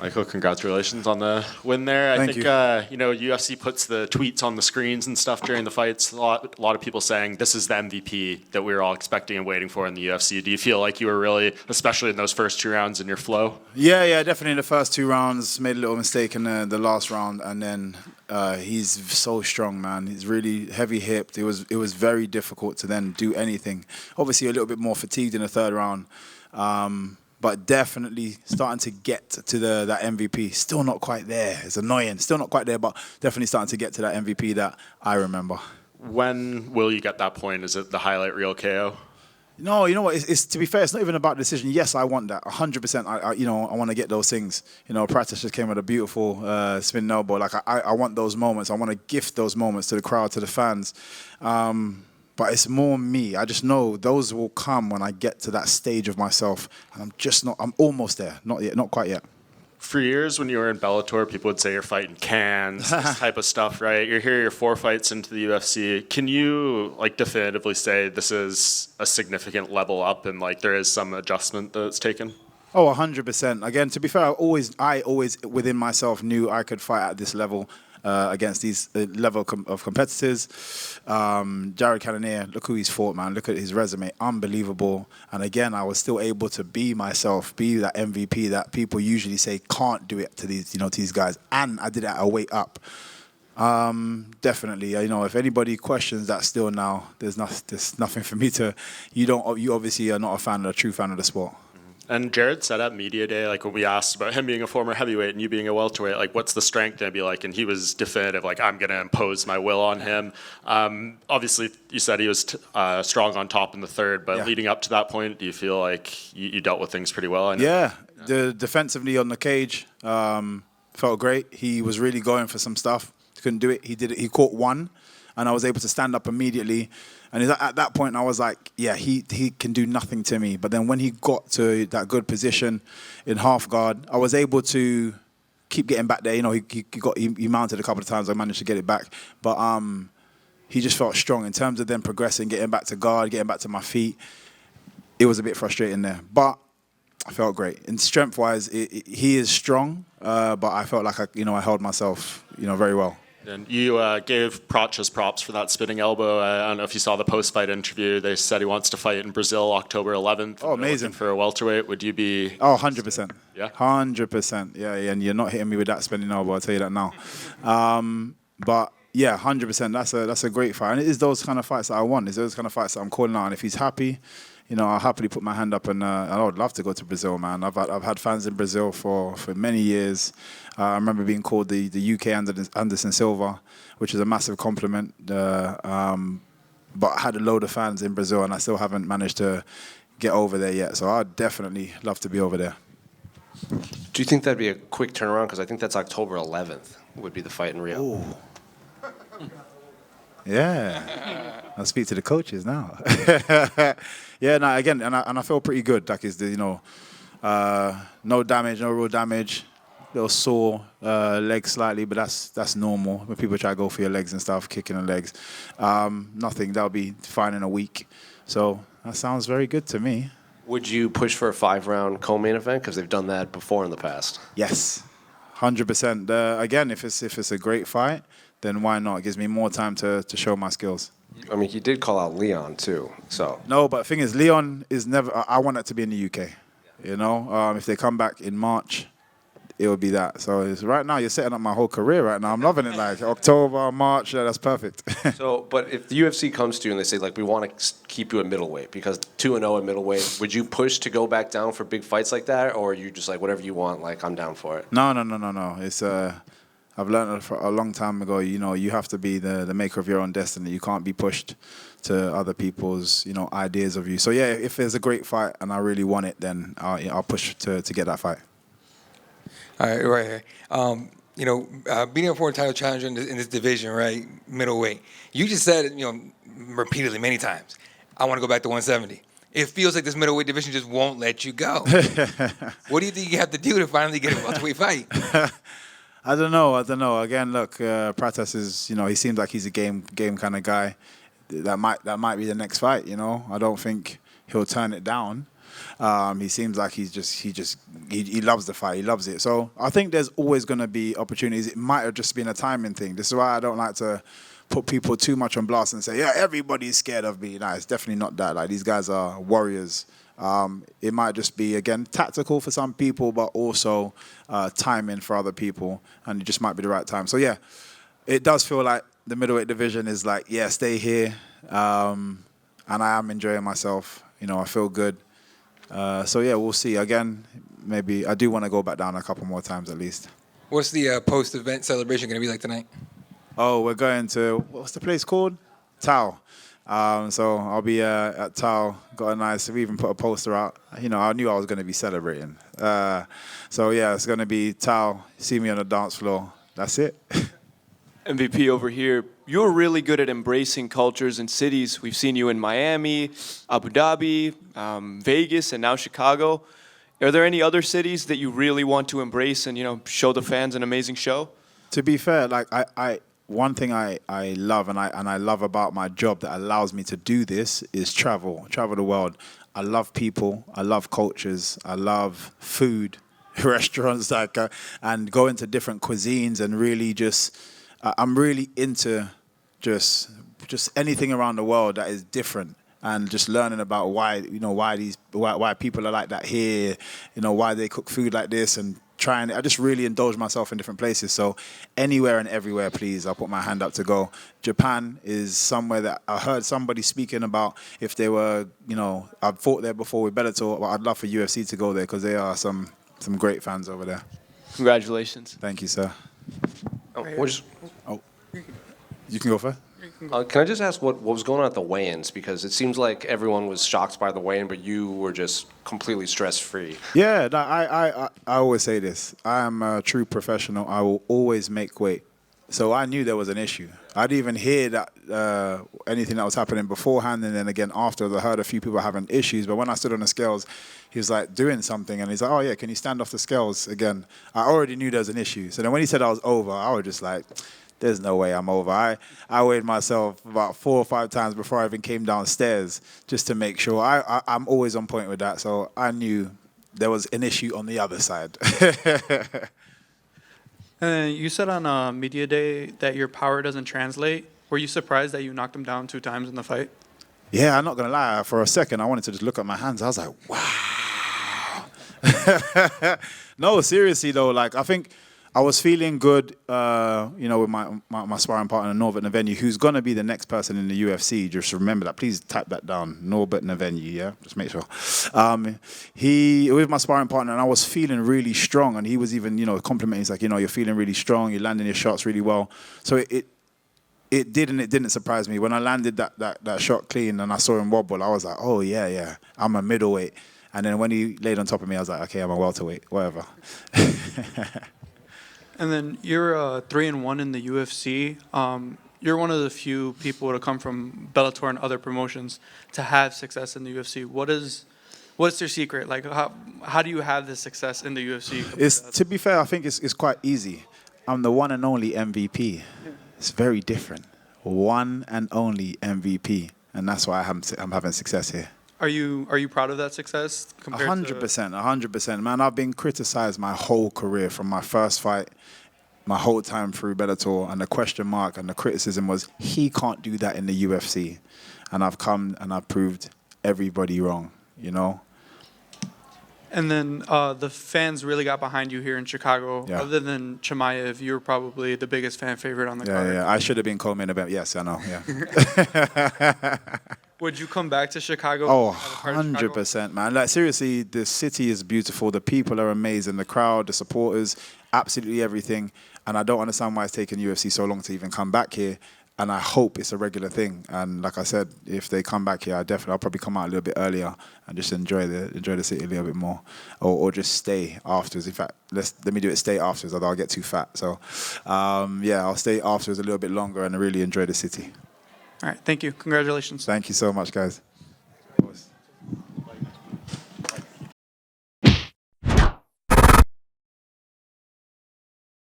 Michael, congratulations on the win there. Thank you. UFC puts the tweets on the screens and stuff during the fights. A lot of people saying this is the MVP that we were all expecting and waiting for in the UFC. Do you feel like you were really, especially in those first 2 rounds, in your flow? Yeah, definitely in the first 2 rounds. Made a little mistake in the last round, and then he's so strong, man. He's really heavy-hipped. It was very difficult to then do anything. Obviously, a little bit more fatigued in the 3rd round. But definitely starting to get to that MVP. Still not quite there. It's annoying. Still not quite there, but definitely starting to get to that MVP that I remember. When will you get that point? Is it the highlight reel KO? No, you know what? It's to be fair, it's not even about the decision. Yes, I want that 100%. I want to get those things. Pratis just came with a beautiful spin elbow. Like I want those moments. I want to gift those moments to the crowd, to the fans. But it's more me. I just know those will come when I get to that stage of myself. And I'm almost there. Not yet, not quite yet. For years when you were in Bellator, people would say you're fighting cans, this type of stuff, right? You're here, you're 4 fights into the UFC. Can you definitively say this is a significant level up and there is some adjustment that's taken? Oh, 100%. Again, to be fair, I always within myself knew I could fight at this level. Against these level of competitors. Jared Cannonier, look who he's fought, man. Look at his resume. Unbelievable. And again, I was still able to be myself, be that MVP that people usually say can't do it to these guys. And I did it at a weight up. Definitely. If anybody questions that still now, there's nothing for me to... You obviously are not a true fan of the sport. And Jared said at Media Day, when we asked about him being a former heavyweight and you being a welterweight, what's the strength going to be like? And he was definitive, I'm going to impose my will on him. Obviously, you said he was strong on top in the 3rd, but leading up to that point, do you feel like you dealt with things pretty well? Yeah, the defensively on the cage felt great. He was really going for some stuff. He couldn't do it. He did it. He caught 1, and I was able to stand up immediately. And at that point, I was like, yeah, he can do nothing to me. But then when he got to that good position in half guard, I was able to keep getting back there. He mounted a couple of times. I managed to get it back. But he just felt strong. In terms of then progressing, getting back to guard, getting back to my feet, it was a bit frustrating there. But I felt great. And strength-wise, he is strong. But I felt like I held myself, very well. And you gave Pratis props for that spinning elbow. I don't know if you saw the post-fight interview. They said he wants to fight in Brazil October 11th. Oh, amazing. For a welterweight, would you be... Oh, 100%. Yeah? 100%. Yeah, and you're not hitting me with that spinning elbow, I'll tell you that now. But, yeah, 100%. That's a great fight. And it is those kind of fights that I want. It's those kind of fights that I'm calling out. And if he's happy... I'll happily put my hand up, and I would love to go to Brazil, man. I've had fans in Brazil for many years. I remember being called the UK Anderson Silva, which is a massive compliment. But I had a load of fans in Brazil, and I still haven't managed to get over there yet. So I'd definitely love to be over there. Do you think that'd be a quick turnaround? Because I think that's October 11th would be the fight in Rio. Ooh. Yeah, I'll speak to the coaches now. Yeah, no, again, and I feel pretty good. Like no damage, no real damage. Little sore leg slightly, but that's normal. When people try to go for your legs and stuff, kicking the legs, nothing. That'll be fine in a week. So that sounds very good to me. Would you push for a 5-round co-main event? Because they've done that before in the past. Yes, 100%. Again, if it's a great fight, then why not? It gives me more time to show my skills. I mean, he did call out Leon, too. So no, but the thing is, Leon is never... I want that to be in the UK. If they come back in March, it would be that. So right now, you're setting up my whole career right now. I'm loving it. October, March, that's perfect. But if the UFC comes to you and they say, we want to keep you at middleweight, because 2-0 at middleweight, would you push to go back down for big fights like that? Or are you just whatever you want, I'm down for it? No. It's... I've learned a long time ago, you have to be the maker of your own destiny. You can't be pushed to other people's, ideas of you. So, yeah, if there's a great fight and I really want it, then I'll push to get that fight. All right, right here. Being a foreign title challenger in this division, right, middleweight, you just said it, repeatedly many times, I want to go back to 170. It feels like this middleweight division just won't let you go. What do you think you have to do to finally get a welterweight fight? I don't know. Again, look, Pratis is, he seems like he's a game kind of guy. That might be the next fight, I don't think he'll turn it down. He seems like he loves the fight. He loves it. So I think there's always going to be opportunities. It might have just been a timing thing. This is why I don't like to put people too much on blast and say, yeah, everybody's scared of me. No, it's definitely not that. Like, these guys are warriors. It might just be, again, tactical for some people, but also timing for other people. And it just might be the right time. So, yeah, it does feel like the middleweight division is like, yeah, stay here. And I am enjoying myself. You know, I feel good. So, yeah, we'll see. Again, maybe I do want to go back down a couple more times at least. What's the post-event celebration going to be like tonight? Oh, we're going to, what's the place called? Tao. So I'll be at Tao. Got a nice, we even put a poster out. You know, I knew I was going to be celebrating. So, yeah, it's going to be Tao. See me on the dance floor. That's it. MVP over here, you're really good at embracing cultures and cities. We've seen you in Miami, Abu Dhabi, Vegas, and now Chicago. Are there any other cities that you really want to embrace and, you know, show the fans an amazing show? To be fair, like one thing I love and I love about my job that allows me to do this is travel the world. I love people, I love cultures, I love food, restaurants, and going to different cuisines and really just I'm really into just anything around the world that is different. And just learning about why people are like that here, you know, why they cook food like this, and I just really indulge myself in different places. So anywhere and everywhere, please, I'll put my hand up to go. Japan is somewhere that I heard somebody speaking about. If they were, you know, I've fought there before with Bellator, but I'd love for UFC to go there because they are some great fans over there. Congratulations. Thank you, sir. You can go first. Can I just ask what was going on at the weigh-ins? Because it seems like everyone was shocked by the weigh-in, but you were just completely stress-free. Yeah, I always say this. I am a true professional. I will always make weight. So I knew there was an issue. I didn't even hear that anything that was happening beforehand, and then again after. I heard a few people having issues, but when I stood on the scales, he was like doing something, and he's like, oh yeah, can you stand off the scales again? I already knew there was an issue. So then when he said I was over, I was just like, there's no way I'm over. I weighed myself about 4 or 5 times before I even came downstairs just to make sure. I'm always on point with that, so I knew there was an issue on the other side. You said on media day that your power doesn't translate. Were you surprised that you knocked him down 2 times in the fight? Yeah, I'm not going to lie. For a second, I wanted to just look at my hands. I was like, wow. No, seriously, though, like, I think I was feeling good, you know, with my sparring partner, Norbert Navenue, who's going to be the next person in the UFC. Just remember that. Please type that down. Norbert Navenue, yeah? Just make sure. He was my sparring partner, and I was feeling really strong. And he was even, you know, complimenting. He's like, you know, you're feeling really strong. You're landing your shots really well. So it did and it didn't surprise me. When I landed that shot clean and I saw him wobble, I was like, oh, yeah, I'm a middleweight. And then when he laid on top of me, I was like, okay, I'm a welterweight, whatever. And then you're 3-1 in the UFC. You're one of the few people to come from Bellator and other promotions to have success in the UFC. What's your secret? Like, how do you have this success in the UFC? To be fair, I think it's quite easy. I'm the one and only MVP. It's very different. One and only MVP, and that's why I'm having success here. Are you proud of that success? 100%, man. I've been criticized my whole career, from my first fight, my whole time through Bellator, and the question mark and the criticism was, he can't do that in the UFC. And I've come and I've proved everybody wrong, you know? And then the fans really got behind you here in Chicago. Yeah. Other than Chimaev, you're probably the biggest fan favorite on the card. Yeah, I should have been co-main event. Yes, I know, yeah. Would you come back to Chicago? Oh, 100%, man. Like, seriously, the city is beautiful. The people are amazing. The crowd, the supporters, absolutely everything. And I don't understand why it's taken UFC so long to even come back here. And I hope it's a regular thing. And like I said, if they come back here, I'll probably come out a little bit earlier and just enjoy the city a little bit more, or just stay afterwards. In fact, let me do it. Stay afterwards, although I'll get too fat. So, yeah, I'll stay afterwards a little bit longer and really enjoy the city. All right, thank you. Congratulations. Thank you so much, guys.